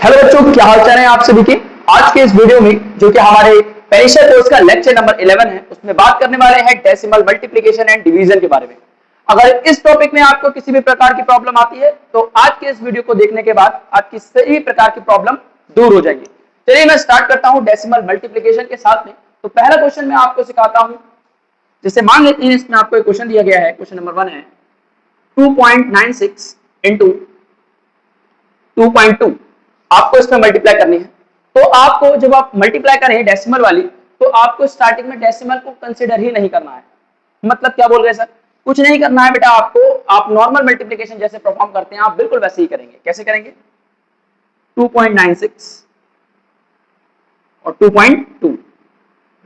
Hello बच्चों, क्या हाल चाल है आप सभी के। आज के इस वीडियो में जो कि हमारे पेरिशर कोर्स का लेक्चर नंबर 11 है, उसमें बात करने वाले हैं डेसिमल मल्टीप्लिकेशन एंड डिवीजन के बारे में। अगर इस टॉपिक में आपको किसी भी प्रकार की प्रॉब्लम आती है तो आज के इस वीडियो को देखने के बाद आपकी सभी प्रकार की प्रॉब्लम दूर हो जाएगी। चलिए मैं स्टार्ट करता हूं डेसिमल मल्टीप्लिकेशन के साथ में। तो पहला क्वेश्चन मैं आपको सिखाता हूं। जैसे मान लेते हैं इसमें आपको एक क्वेश्चन दिया गया है, क्वेश्चन नंबर 1 है 2.96 इंटू 2.2 आपको इसमें मल्टीप्लाई करनी है। तो आपको जब आप मल्टीप्लाई करें डेसिमल वाली, तो आपको स्टार्टिंग में डेसिमल को कंसीडर ही नहीं करना है। मतलब क्या बोल रहे सर, कुछ नहीं करना है बेटा आपको। आप नॉर्मल मल्टीप्लिकेशन जैसे परफॉर्म करते हैं आप बिल्कुल वैसे ही करेंगे। कैसे करेंगे? 2.96 और 2.2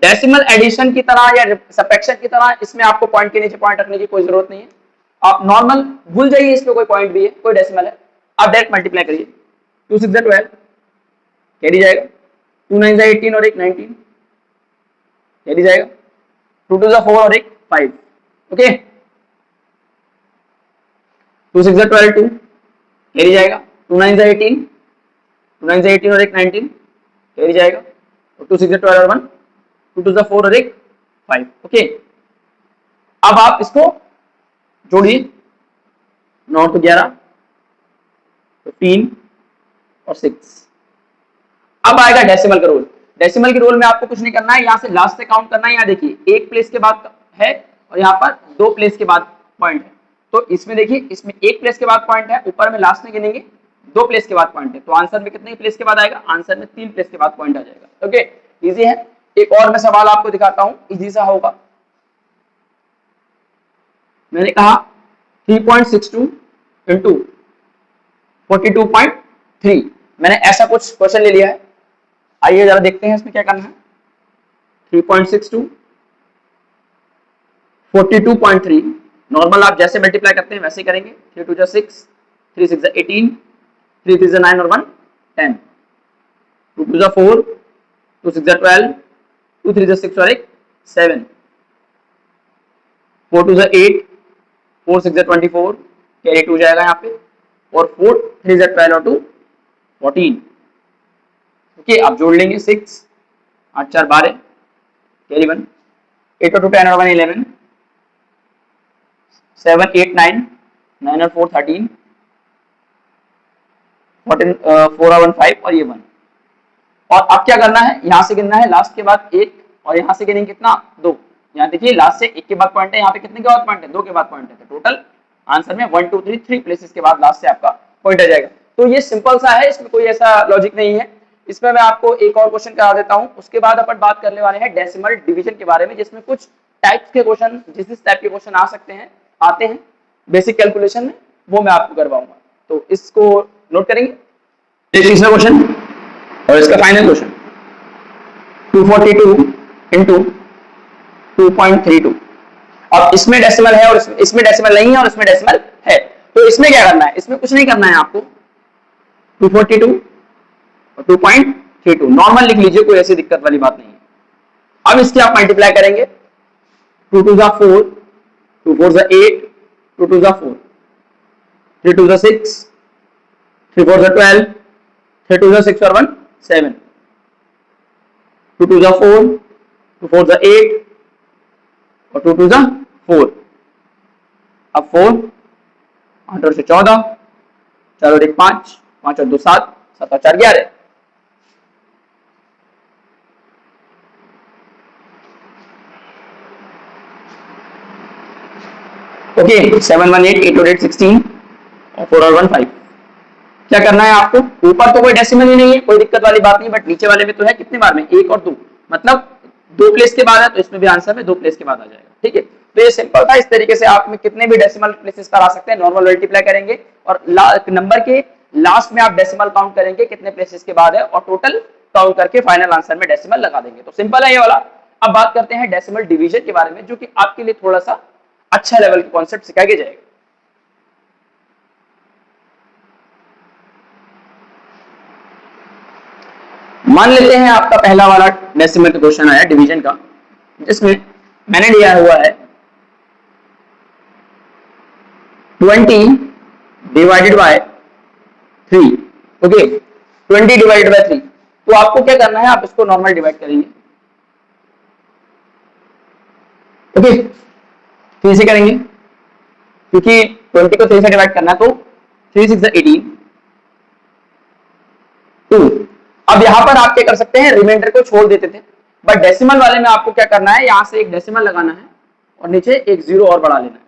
डेसिमल एडिशन की तरह या सब्ट्रैक्शन की तरह इसमें आपको पॉइंट के नीचे पॉइंट रखने की कोई जरूरत नहीं है। आप नॉर्मल भूल जाइए, इसमें कोई पॉइंट भी है कोई डेसिमल है, आप डायरेक्ट मल्टीप्लाई करिए। 2 6 12 कैरी जाएगा, 2 9 18 और 1 19 कैरी जाएगा, 2 2 4 और 1 5। ओके, 2 6 12 2 कैरी जाएगा, 2 9 18 2 9 18 और 1 19 कैरी जाएगा, और 2 6 12 और 1 2 2 4 और 1 5। ओके, अब आप इसको जोड़िए, 9 तो 11 15 और 6। अब आएगा डेसिमल का रूल। डेसिमल के रूल में आपको कुछ नहीं करना है, यहां से लास्ट से काउंट करना है। यहाँ देखिए एक प्लेस के बाद है और यहाँ पर 2 प्लेस के बाद पॉइंट है। तो इसमें देखिए, इसमें 1 प्लेस के बाद पॉइंट है, ऊपर में लास्ट में गिनेंगे 2 प्लेस के बाद पॉइंट है। तो आंसर में कितने प्लेस के बाद आएगा? आंसर में 3 प्लेस के बाद पॉइंट आ जाएगा। ओके, इजी है। एक और मैं सवाल आपको दिखाता हूँ, इजी सा होगा। मैंने कहा 3.62 इंटू 42.3। मैंने ऐसा कुछ क्वेश्चन ले लिया है। आइए जरा देखते हैं इसमें क्या करना है। 3.62 42.3 नॉर्मल आप जैसे मल्टीप्लाई करते हैं वैसे ही करेंगे। 3 2 6 3 6 18 3 3 9 और 1 10 2 2 4 2 6 12 2 3 6 और 1 7 4 2 8 4 6 24 कैरी 2 जाएगा यहाँ पे, और 4 3 12 और 2 14। ओके, आप जोड़ लेंगे 6 8 4 12 कैरी 1 8 और 2 10 और 1 11 7 8 9 9 और 4 13 14 4 और 1 5 और ये 1। और अब क्या करना है, यहाँ से गिनना है लास्ट के बाद 1 और यहाँ से गिनेंगे कितना? 2। यहाँ देखिए लास्ट से 1 के बाद पॉइंट है, यहाँ पे कितने के बाद पॉइंट है? 2 के बाद पॉइंट है। तो टोटल आंसर में 1 2 3 प्लेसेस के बाद लास्ट से आपका पॉइंट आ जाएगा। तो ये सिंपल सा है, इसमें कोई ऐसा लॉजिक नहीं है। इसमें मैं आपको एक और क्वेश्चन करा देता हूँ, उसके बाद अपन बात करने वाले हैं डेसिमल डिवीजन के बारे में, जिसमें कुछ टाइप्स के क्वेश्चन जिस टाइप के क्वेश्चन आ सकते हैं आते हैं बेसिक कैलकुलेशन में, वो मैं आपको करवाऊंगा। तो इसको नोट करेंगे। तीसरा क्वेश्चन और इसका फाइनल क्वेश्चन 242 इंटू 2.32। अब इसमें डेसिमल है और इसमें डेसिमल नहीं है और इसमें डेसिमल है। तो इसमें क्या करना है? इसमें कुछ नहीं करना है आपको। 242 और 2.32 नॉर्मल लिख लीजिए, कोई ऐसी दिक्कत वाली बात नहीं है। अब इसके आप मल्टीप्लाई करेंगे। 2 2 4 2 4 8 2 2 4 3 2 6 3 4 12 3 2 6 और 1 7 2 2 4 2 4 8 और 2 2 4। अब 4 8 और से 14 4 और 1 5 5 और 2 7 7 और 4 11। ओके, 7 1 8 8 और 8 16 और 4 और 1 5। क्या करना है आपको? ऊपर तो कोई डेसिमल ही नहीं है, कोई दिक्कत वाली बात नहीं, बट नीचे वाले में तो है। कितने बार में? 1 और 2, मतलब 2 प्लेस के बाद है, तो इसमें भी आंसर में 2 प्लेस के बाद आ जाएगा। ठीक है, तो ये सिंपल था। इस तरीके से आप में कितने भी डेसिमल प्लेसेस पर आ सकते हैं। नॉर्मल मल्टीप्लाई करेंगे और नंबर के लास्ट में आप डेसिमल काउंट करेंगे कितने प्लेसेस के बाद है, और टोटल काउंट करके फाइनल आंसर में डेसिमल लगा देंगे। तो सिंपल है ये वाला। अब बात करते हैं डेसिमल डिवीजन के बारे में, जो कि आपके लिए थोड़ा सा अच्छा लेवल का कॉन्सेप्ट सिखाया जाएगा। मान लेते हैं आपका पहला वाला डेसिमल का क्वेश्चन आया डिवीजन का, जिसमें मैंने लिया हुआ है 20 divided by 3। Okay, 20 divided by 3, तो आपको क्या करना है, आप इसको नॉर्मल डिवाइड करेंगे। ओके, 3 से करेंगे क्योंकि 20 को 3 से डिवाइड करना है, तो 3 6 18 2। अब यहां पर आप क्या कर सकते हैं, रिमाइंडर को छोड़ देते थे, बट डेसिमल वाले में आपको क्या करना है, यहां से एक डेसिमल लगाना है और नीचे एक जीरो और बढ़ा लेना है।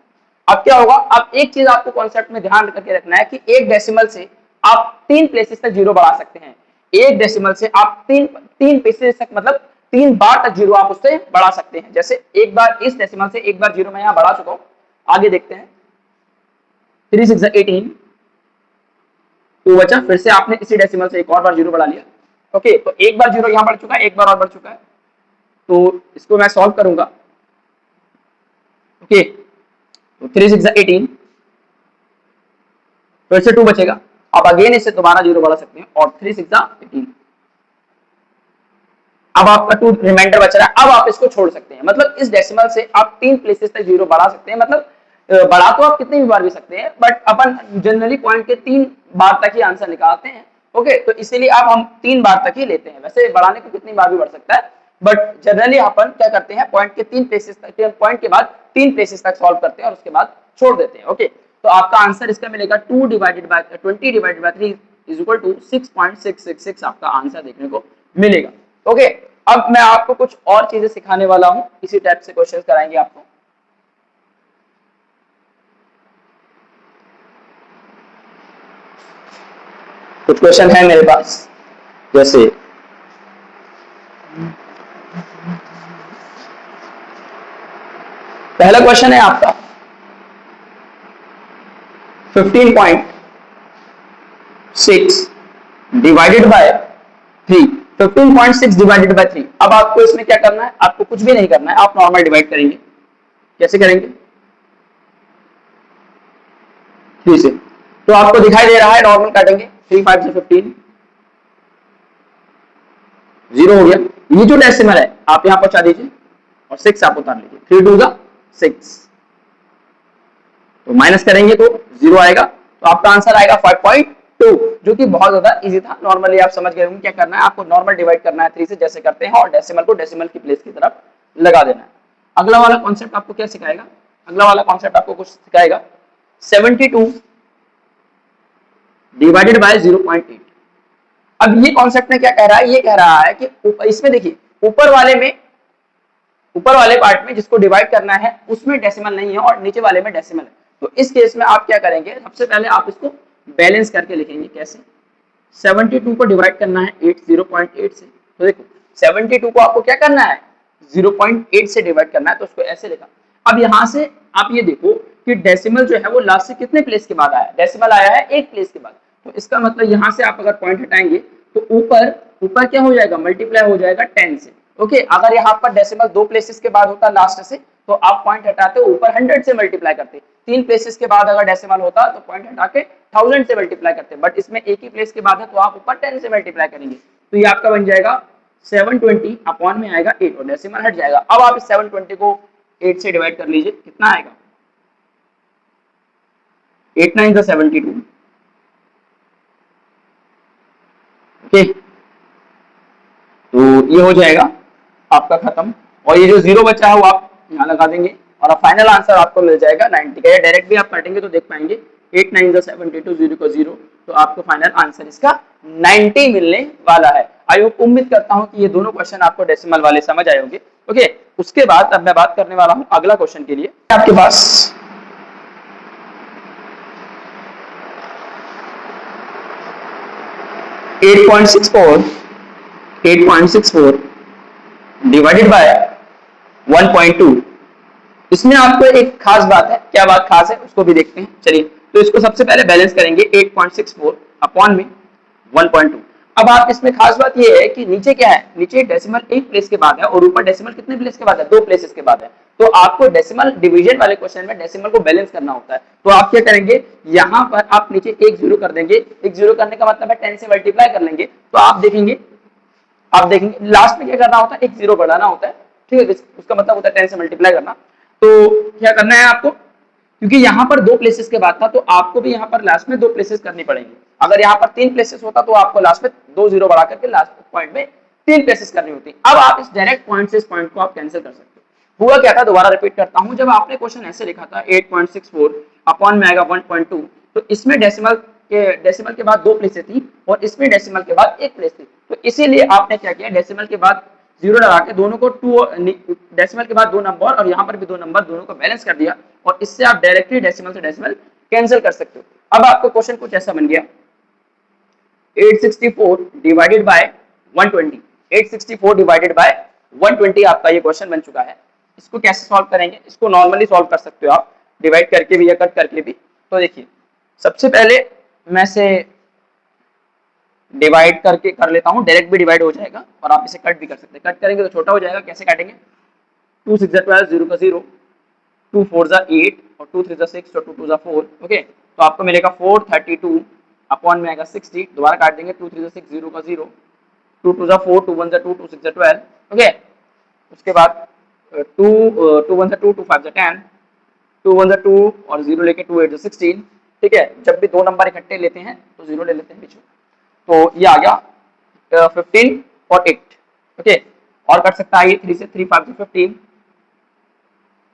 अब क्या होगा, अब एक चीज आपको कॉन्सेप्ट में ध्यान करके रखना है कि एक डेसिमल से आप 3 प्लेसेस तक जीरो बढ़ा सकते हैं। एक डेसिमल से आप तीन प्लेसेस तक, मतलब 3 बार तक जीरो आप उससे बढ़ा सकते हैं। जैसे एक बार इस डेसिमल से एक बार जीरो मैं यहां बढ़ा चुका हूं, आगे देखते हैं। 3 6 18 तो बचा, फिर से आपने इसी डेसिमल से एक और बार जीरो बढ़ा लिया। ओके, तो एक बार जीरो यहां बढ़ चुका है, एक बार और बढ़ चुका है, तो इसको मैं सॉल्व करूंगा। ओके, तो 3 6 18 फिर से 2 बचेगा। अब अगेन इससे दोबारा जीरो बढ़ा सकते हैं और 3 6 18। अब आपका 2 रिमाइंडर बच रहा है, अब आप इसको छोड़ सकते हैं। मतलब इस डेसिमल से आप 3 प्लेसेस तक जीरो बढ़ा सकते हैं। मतलब बढ़ा तो आप कितने भी बार भी सकते हैं, बट अपन जनरली पॉइंट के 3 बार तक ही आंसर निकालते हैं। ओके, तो इसीलिए अब हम 3 बार तक ही लेते हैं। वैसे बढ़ाने को कितनी बार भी बढ़ सकता है, बट जनरली अपन क्या करते हैं, पॉइंट के 3 प्लेसेस तक, पॉइंट के बाद 3 प्लेसेस तक सॉल्व करते हैं और उसके बाद छोड़ देते हैं। ओके, तो आपका आंसर इसका मिलेगा 2 divided by 20 divided by 3 is equal to 6.666 आपका आंसर देखने को मिलेगा। ओके, अब मैं आपको कुछ और चीजें सिखाने वाला हूं, इसी टाइप से क्वेश्चंस कराएंगे आपको। कुछ क्वेश्चन है मेरे पास, जैसे पहला क्वेश्चन है आपका 15.6 डिवाइडेड बाय 3। 15.6 divided by 3। अब आपको इसमें क्या करना है, आपको कुछ भी नहीं करना है, आप नॉर्मल डिवाइड करेंगे। कैसे करेंगे, 3 से, तो आपको दिखाई दे रहा है नॉर्मल काटेंगे, 3 5 से 15 जीरो हो गया। ये जो डेसिमल है आप यहां पहुंचा दीजिए और 6 आप उतार लीजिए, 3 2 6, तो माइनस करेंगे तो जीरो आएगा, तो आपका आंसर आएगा 5.2, जो कि बहुत ज्यादा इजी था। नॉर्मली आप समझ गए होंगे क्या करना है, आपको नॉर्मल डिवाइड करना है 3 से जैसे करते हैं, और डेसिमल को डेसिमल की प्लेस की तरफ लगा देना है। अगला वाला कॉन्सेप्ट आपको क्या सिखाएगा, अगला वाला कॉन्सेप्ट आपको कुछ सिखाएगा 72 डिवाइडेड बाय 0.8। अब ये कॉन्सेप्ट में क्या कह रहा है, ये कह रहा है कि इसमें देखिए ऊपर वाले पार्ट में जिसको डिवाइड करना है उसमें डेसिमल नहीं है और नीचे वाले में डेसिमल है। तो इस केस में आप क्या करेंगे, सबसे पहले आप इसको बैलेंस करके लिखेंगे। कैसे, 72 को डिवाइड करना है 0.8 से, तो देखो 72 को आपको क्या करना है, 0.8 से डिवाइड करना है, तो उसको ऐसे लिखा। अब यहां से आप ये देखो कि डेसिमल जो है वो लास्ट से कितने प्लेस के बाद आया, डेसिमल आया है एक प्लेस के बाद, तो इसका मतलब यहां से आप अगर पॉइंट हटाएंगे तो ऊपर क्या हो जाएगा, मल्टीप्लाई हो जाएगा 10 से। ओके, अगर यहाँ पर डेसिमल 2 प्लेसेस के बाद होता लास्ट से, तो आप पॉइंट हटाते ऊपर 100 से मल्टीप्लाई करते। 3 प्लेसेस के बाद अगर डेसिमल होता तो पॉइंट हटा के 1000 से मल्टीप्लाई करते, बट इसमें एक ही प्लेस के बाद है तो आप ऊपर 10 से मल्टीप्लाई करेंगे, तो ये आपका बन जाएगा 720 अपॉन में आएगा 8 और डेसिमल हट जाएगा। अब आप इस 720 को 8 से डिवाइड कर लीजिए, कितना आएगा, 8 9 72। ओके, तो ये हो जाएगा आपका खत्म, और ये जो जीरो बचा है वो आप यहाँ लगा देंगे और फाइनल आंसर आपको मिल जाएगा 90 का। डायरेक्ट भी आप काटेंगे तो देख पाएंगे 8 9 72, 0 को 0, तो आपको फाइनल आंसर इसका 90 मिलने वाला है। आई होप, उम्मीद करता हूं कि ये दोनों क्वेश्चन आपको डेसिमल वाले समझ आए होंगे। ओके, उसके बाद अब मैं बात करने वाला हूं अगला क्वेश्चन के लिए। आपके पास 8.64 डिवाइडेड बाय 1.2। इसमें आपको एक खास बात है, क्या बात खास है उसको भी देखते हैं। चलिए, तो इसको सबसे पहले बैलेंस करेंगे 8.64 अपॉन में 1.2। अब आप इसमें खास बात ये है कि नीचे क्या है, नीचे डेसिमल एक प्लेस के बाद है और ऊपर डेसिमल कितने प्लेस के बाद है, 2 प्लेसेस के बाद है। तो आपको डेसिमल डिवीजन वाले क्वेश्चन में डेसिमल को बैलेंस करना होता है। तो आप क्या करेंगे, यहाँ पर आप नीचे एक जीरो कर देंगे। एक जीरो करने का मतलब है 10 से मल्टीप्लाई कर लेंगे, तो आप देखेंगे लास्ट में क्या करना होता है, एक जीरो बढ़ाना होता है। ठीक है, उसका मतलब होता है 10 से मल्टीप्लाई करना। तो क्या करना है आपको, क्योंकि यहाँ पर 2 प्लेसेस के बाद था, तो आपको भी यहाँ पर लास्ट में 2 प्लेसेस करनी पड़ेंगी। अगर यहाँ पर 3 प्लेसेस होता तो आपको लास्ट में 2 जीरो बढ़ा करके लास्ट पॉइंट में 3 प्लेसेस करनी होती। अब आप इस डायरेक्ट पॉइंट से इस पॉइंट को आप कैंसिल कर सकते हो। हुआ क्या था, दोबारा रिपीट करता हूँ, जब आपने क्वेश्चन ऐसे लिखा था 8.64 अपॉन में आएगा 1.2, तो इसमें डेसिमल के बाद 2 प्लेसेस थी और इसमें डेसिमल के बाद 1 प्लेस थी। तो इसीलिए आपने क्या किया, डेसिमल के बाद जीरो लगा के दोनों को 2 डेसिमल के बाद 2 नंबर और यहाँ पर भी 2 नंबर, दोनों को बैलेंस कर दिया और इससे आप डायरेक्टली डेसिमल से डेसिमल कैंसिल कर सकते हो। अब आपका क्वेश्चन कुछ ऐसा बन गया, 864 डिवाइडेड बाय 120, 864 डिवाइडेड बाय 120 आपका ये क्वेश्चन बन चुका है। इसको कैसे सॉल्व करेंगे, इसको नॉर्मली सॉल्व कर सकते हो आप, डिवाइड करके भी या कट करके भी। तो देखिए सबसे पहले मैं से डिवाइड करके कर लेता हूँ, डायरेक्ट भी डिवाइड हो जाएगा और आप इसे कट भी कर सकते हैं। कट करेंगे तो छोटा हो जाएगा, कैसे काटेंगे, 2 6 12, 0 का 0, 2 4 8 और 2 3 6 और 2 2 4। ओके, तो आपको मिलेगा 432 अपॉन में आएगा 60, दोबारा काट देंगे, 2 3 6, 0 का 0, 2 2 4, 2 1 2, 2 6 12। ओके, उसके बाद 2 2 1 2, 2 5 10, 2 1 2 और 0 लेके 2 8 16। ठीक है, जब भी 2 नंबर इकट्ठे लेते हैं तो 0 ले लेते हैं बीच में, तो ये आ गया 15 और 8। ओके, और कर सकता है ये 3 से 3 5 से 15,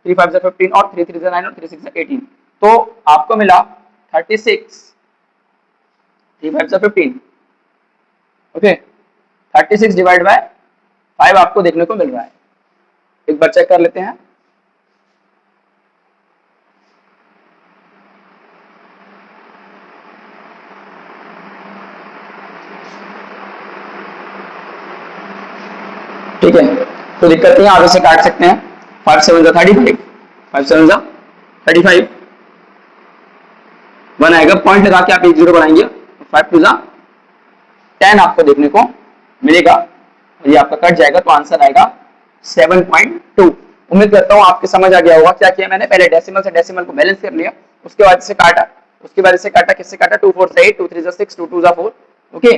3 5 से 15 और 3 3 से 9 और 3 6 से 18। तो आपको मिला 36, 3 5 से 15। ओके, 36 डिवाइड बाय 5 आपको देखने को मिल रहा है। एक बार चेक कर लेते हैं, ठीक है, तो दिक्कत नहीं है, आप इसे काट सकते हैं। 5 7 35, 5 7 35, 1 आएगा, पॉइंट लगा के आप 1 0 बढ़ाएंगे, 5 2 10 आपको देखने को मिलेगा, ये आपका कट जाएगा, तो आंसर आएगा 7.2। उम्मीद करता हूँ आपके समझ आ गया होगा। क्या किया मैंने, पहले डेसिमल से डेसिमल को बैलेंस कर लिया, उसके बाद इसे काटा, उसके बाद इसे काटा, किससे काटा, 2 4 से 8, 2 3 6, 2 2 4। ओके,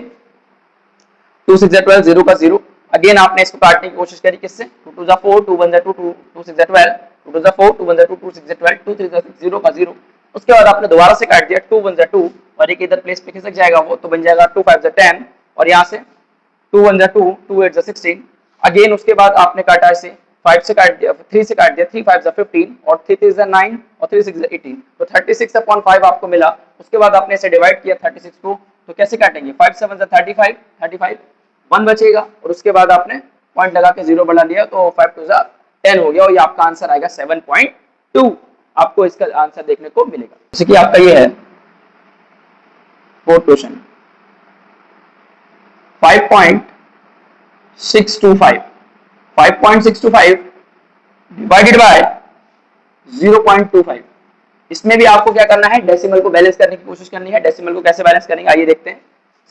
2 6 12, 0 का 0। अगेन आपने इसको काटने की कोशिश करी, किससे, 2 2 4, 2 1 2, 2 6 12, 2 2 4, 2 1 2, 2 6 12, 2 3 6, 0 का 0। उसके बाद आपने दोबारा से काट दिया, 2 1 2 और एक इधर प्लेस पे खिसक जाएगा वो, तो बन जाएगा 2 5 10 और यहाँ से 2 1 2, 2 8 16। अगेन उसके बाद आपने काटा इसे, 5 से काट दिया, 3 से काट दिया, 3 5 15 और 3 3 9 और 3 6 18, तो 36/5 आपको मिला। उसके बाद आपने इसे डिवाइड किया 36 को, तो कैसे काटेंगे, 5 7 35, 35, 1 बचेगा और उसके बाद आपने पॉइंट लगा के 0 बढ़ा लिया, तो 5 2 10 हो गया और ये आपका आंसर आएगा 7.2। आपको इसका आंसर देखने को मिलेगा। जैसे कि आपका ये है फोर्थ क्वेश्चन, 5.625, 5.625 डिवाइडेड बाय 0.25। इसमें भी आपको क्या करना है, डेसिमल को बैलेंस करने की कोशिश करनी है। डेसिमल को कैसे बैलेंस करेंगे, आइए देखते हैं।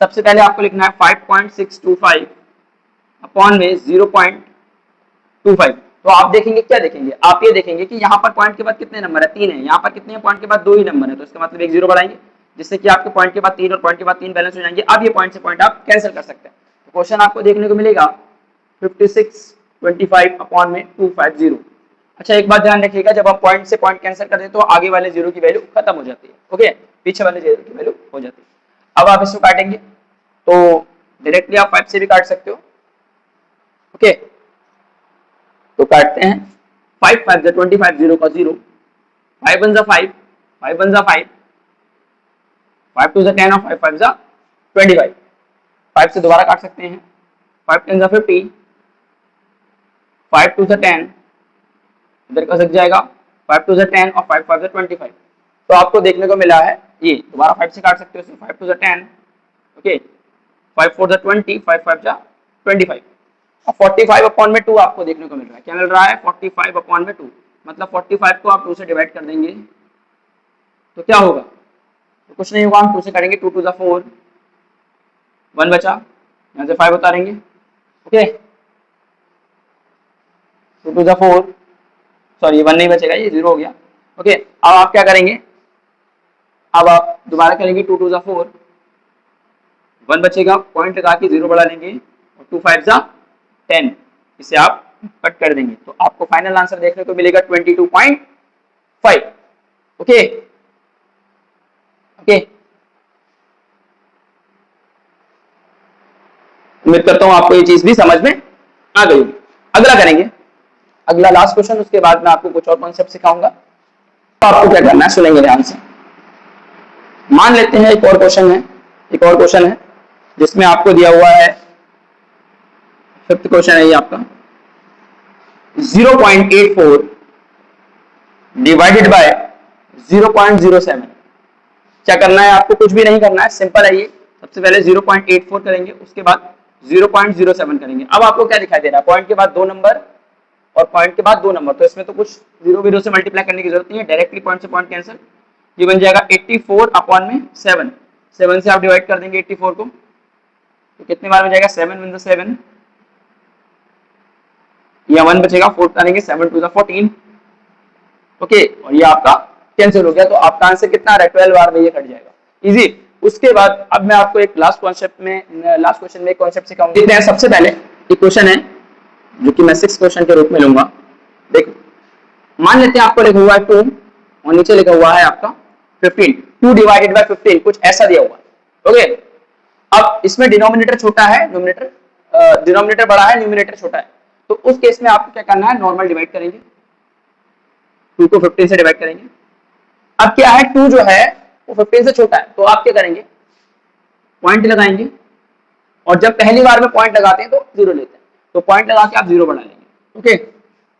सबसे पहले आपको लिखना है 5.625 अपॉन में 0.25। तो आप देखेंगे, क्या देखेंगे, आप ये देखेंगे कि यहाँ पर पॉइंट के बाद कितने नंबर है, 3 है, यहाँ पर कितने पॉइंट के बाद 2 ही नंबर है, तो इसका मतलब 1 0 बढ़ाएंगे, जिससे कि आपके पॉइंट के बाद 3 और पॉइंट के बाद 3 बैलेंस हो जाएंगे। अब ये पॉइंट से पॉइंट आप कैंसिल कर सकते हैं। तो क्वेश्चन आपको देखने को मिलेगा 5625 अपॉन में 250। अच्छा, एक बात ध्यान रखिएगा, जब आप पॉइंट से पॉइंट कैंसिल कर दें तो आगे वाले जीरो की वैल्यू खत्म हो जाती है। ओके, पीछे वाले जीरो की वैल्यू हो जाती है। अब आप इसको काटेंगे तो डायरेक्टली आप 5 से भी काट सकते हो। ओके, तो काटते हैं, 5 5 25, 0 का 0, 5 1 5, 5 1 5, 5 2 10 और 5 5 25। 5 से दोबारा काट सकते हैं, 5 10 50, 5 2 10, इधर का सक जाएगा, 5 2 10 और 5 5 25। तो आपको देखने को मिला है ये, दोबारा 5 से काट सकते हो, 5 2 10, ओके, 5 4 20, 5 5 25 और 45 अपॉन में 2 आपको देखने को मिल रहा है। क्या मिल रहा है, 45 अपॉन में 2, मतलब 45 को आप 2 से डिवाइड कर देंगे तो क्या होगा, तो कुछ नहीं होगा, हम 2 से करेंगे, 2 2 4, 1 बचा, यहाँ से 5 उतारेंगे। ओके, 2 2 4, सॉरी 1 नहीं बचेगा, ये 0 हो गया। ओके, अब आप क्या करेंगे, अब आप दोबारा करेंगे, 2 2 4, 1 बचेगा, पॉइंट लगा के 0 बढ़ा लेंगे और 2 5 10, इसे आप कट कर देंगे तो आपको फाइनल आंसर देखने को मिलेगा 22.5। ओके ओके, उम्मीद करता हूं आपको ये चीज भी समझ में आ गई होगी। अगला करेंगे, अगला लास्ट क्वेश्चन, उसके बाद मैं आपको कुछ और कॉन्सेप्ट सिखाऊंगा। तो आपको क्या करना है, सुनेंगे ध्यान से। मान लेते हैं एक और क्वेश्चन है, एक और क्वेश्चन है जिसमें आपको दिया हुआ है, फिफ्थ क्वेश्चन है ये आपका, 0.84 डिवाइडेड बाय 0.07। क्या करना है आपको, कुछ भी नहीं करना है, सिंपल है ये। सबसे पहले 0.84 करेंगे, उसके बाद 0.07 करेंगे। अब आपको क्या दिखाई दे रहा है, पॉइंट के बाद 2 नंबर और पॉइंट के बाद 2 नंबर, तो इसमें तो कुछ जीरो जीरो से मल्टीप्लाई करने की जरूरत नहीं है, डायरेक्टली पॉइंट से पॉइंट कैंसिल। ये बन जाएगा 84 अपॉन में 7, 7 से आप डिवाइड कर देंगे 84 को, तो कितने बार में जाएगा, 7 × 7, ये 1 बचेगा, 4 करेंगे, 7 × 2 = 14। ओके, और ये आपका कैंसिल हो गया, तो आपका आंसर कितना आ रहा है, 12 बार में ये कट जाएगा, इजी। उसके बाद अब मैं आपको एक लास्ट कॉन्सेप्ट में, लास्ट क्वेश्चन में एक कॉन्सेप्ट सिखाऊंगा। देखते हैं, सबसे पहले एक क्वेश्चन है जो कि मैं 6 क्वेश्चन के रूप में लूंगा। देखो, मान लेते हैं आपको लिखा हुआ है 2 और नीचे लिखा हुआ है आपका 15, 2 डिवाइडेड बाय 15, कुछ ऐसा दिया हुआ है। ओके, अब इसमें डिनोमिनेटर छोटा है, डिनोमिनेटर बड़ा है, न्यूमरेटर छोटा है, तो उस केस में आपको क्या करना है, नॉर्मल डिवाइड करेंगे, 2 को 15 से डिवाइड करेंगे। अब क्या है, 2 जो है वो 15 से छोटा है, तो आप क्या करेंगे, पॉइंट लगाएंगे, और जब पहली बार में पॉइंट लगाते हैं तो 0 लेते हैं, तो पॉइंट लगा के आप 0 बढ़ा लेंगे। ओके,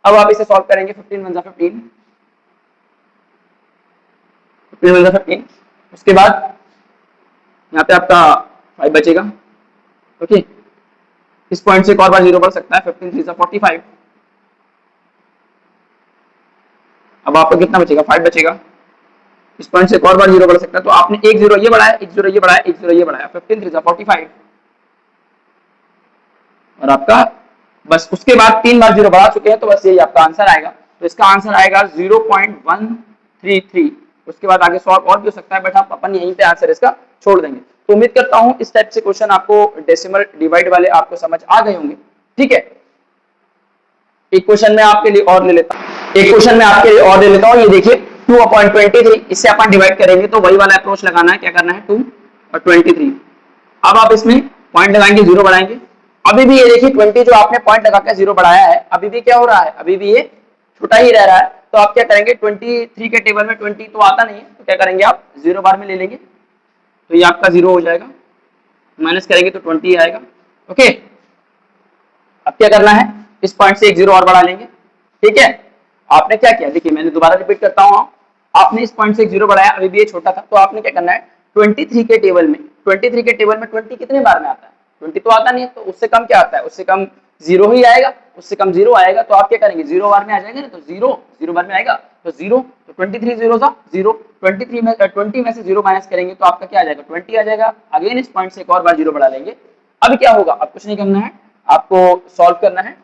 अब आप इसे सॉल्व करेंगे, 15 × 15, 15 × 15, उसके बाद यहाँ पे आपका 5 बचेगा। ओके, इस पॉइंट से एक और बार 0 बढ़ सकता है, 15 × 3 = 45। अब आपका कितना बचेगा, 5 बचेगा, इस पॉइंट से एक और बार 0 बढ़ सकता है, तो आपने एक 0 ये बढ़ाया, एक 0 ये बढ़ाया, एक 0 ये बढ़ाया, 15 × 3 = 45, और आपका बस उसके बाद 3 बार 0 बढ़ा चुके हैं, तो बस यही आपका आंसर आएगा। तो इसका आंसर आएगा 0.133। उसके बाद आगे सॉल्व और भी हो सकता है, बट आप अपन यहीं पे आंसर इसका छोड़ देंगे। तो उम्मीद करता हूं इस टाइप से क्वेश्चन आपको डेसिमल डिवाइड वाले आपको समझ आ गए होंगे। ठीक है, एक क्वेश्चन में आपके लिए और ले लेता हूं, एक क्वेश्चन में आपके लिए और ले लेता हूं। ये देखिए 2/23, इससे अपन डिवाइड करेंगे, तो वही वाला अप्रोच लगाना है। क्या करना है, 2 और 23। अब आप इसमें पॉइंट लगाएंगे, 0 बढ़ाएंगे। अभी भी ये देखिए 20 जो आपने पॉइंट लगाकर 0 बढ़ाया है, अभी भी क्या हो रहा है, अभी भी ये छोटा ही रह रहा है। तो आप क्या करेंगे, 23 के टेबल में 20 तो आता नहीं है, तो क्या करेंगे आप 0 बार में ले लेंगे, तो ये आपका 0 हो जाएगा, माइनस करेंगे तो 20 आएगा। ओके, अब क्या करना है, इस पॉइंट से एक 0 और बढ़ा लेंगे। ठीक है, आपने क्या किया, देखिए मैंने दोबारा रिपीट करता हूँ, आपने इस पॉइंट से एक 0 बढ़ाया, अभी भी ये छोटा था, तो आपने क्या करना है, 23 के टेबल में 20 कितने बार में आता है, 20 तो आता नहीं है, तो उससे कम क्या आता है, उससे कम 0 ही आएगा, उससे कम 0 आएगा, तो आप क्या करेंगे, 0 बार में आ जाएंगे ना, तो 0 बार में आएगा, तो 0, तो 23 0 था 0, 23 में 20 में से 0 माइनस करेंगे तो आपका क्या आ जाएगा, 20 आ जाएगा। अगेन इस पॉइंट से एक और बार 0 बढ़ा लेंगे। अब क्या होगा, अब कुछ नहीं करना है, आपको सॉल्व करना है।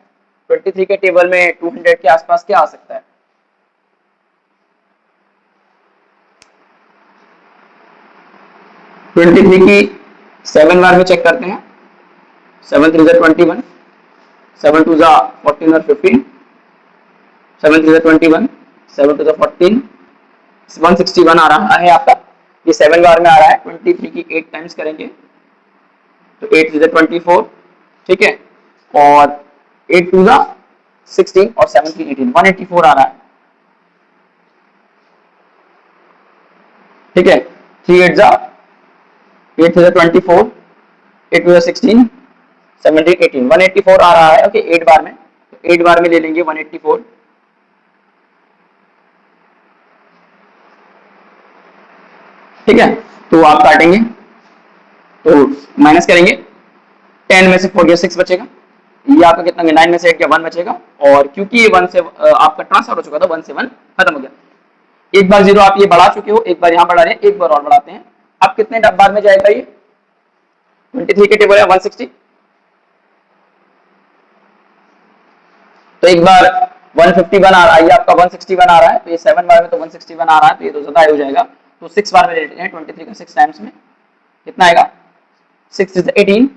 23 के टेबल में 200 के आसपास क्या आ सकता है, 23 की 7 बार में चेक करते हैं, 7 3 = 21, 7 2 = 14 और 15, 7 3 = 21, 7 2 = 14, 161 आ रहा है आपका, ये 7 बार में आ रहा है। 23 की 8 टाइम्स करेंगे तो 8 3 = 24, ठीक है, और 8 2 = 16 और 7 3 18, 184 आ रहा है। ठीक है, 3 8 = 8 3 = 24, 8 2 = 16, 7 3 18, 184 आ रहा है। ओके, 8 बार में, तो 8 बार में ले लेंगे 184। ठीक है, तो आप काटेंगे तो माइनस करेंगे, 10 में से 4 गया 6 बचेगा, ये आपका कितना, 9 में से 8 गया 1 बचेगा, और क्योंकि ये 1 से आपका ट्रांसफर हो चुका था, 1 से 1 खत्म हो गया। एक बार 0 आप ये बढ़ा चुके हो, एक बार यहाँ बढ़ा रहे हैं, एक बार और बढ़ाते हैं। अब कितने बार में जाएगा ये, 23 के टेबल है 160, तो एक बार 151 आ रहा है, ये आपका 161 आ रहा है, तो ये 7 बार में तो 161 आ रहा है, तो ये तो ज्यादा हो जाएगा, तो 6 बार में ले लेते हैं। 23 का 6 टाइम्स में कितना आएगा, 6 is 18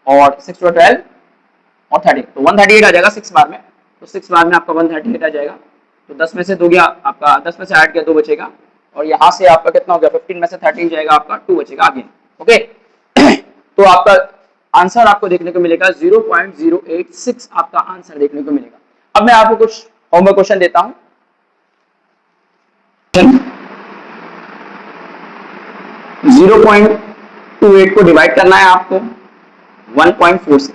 और 6 to 12 और 30, तो 138 आ जाएगा 6 बार में, तो 6 बार में आपका 138 आ जाएगा। तो 10 में से 2 गया आपका, 10 में से 8 गया 2 बचेगा, और यहाँ से आपका कितना हो गया 15 में से 13 जाएगा आपका 2 बचेगा आगे। ओके तो आपका आंसर आपको देखने को मिलेगा 0.086 आपका आंसर देखने को मिलेगा। अब मैं आपको कुछ होमवर्क क्वेश्चन देता हूं। 0.28 को डिवाइड करना है आपको 1.4 से।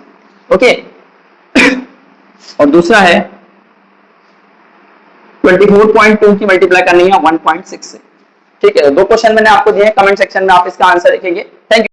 ओके और दूसरा है 24.2 की मल्टीप्लाई करनी है 1.6 से। ठीक है, दो क्वेश्चन मैंने आपको दिए, कमेंट सेक्शन में आप इसका आंसर लिखेंगे।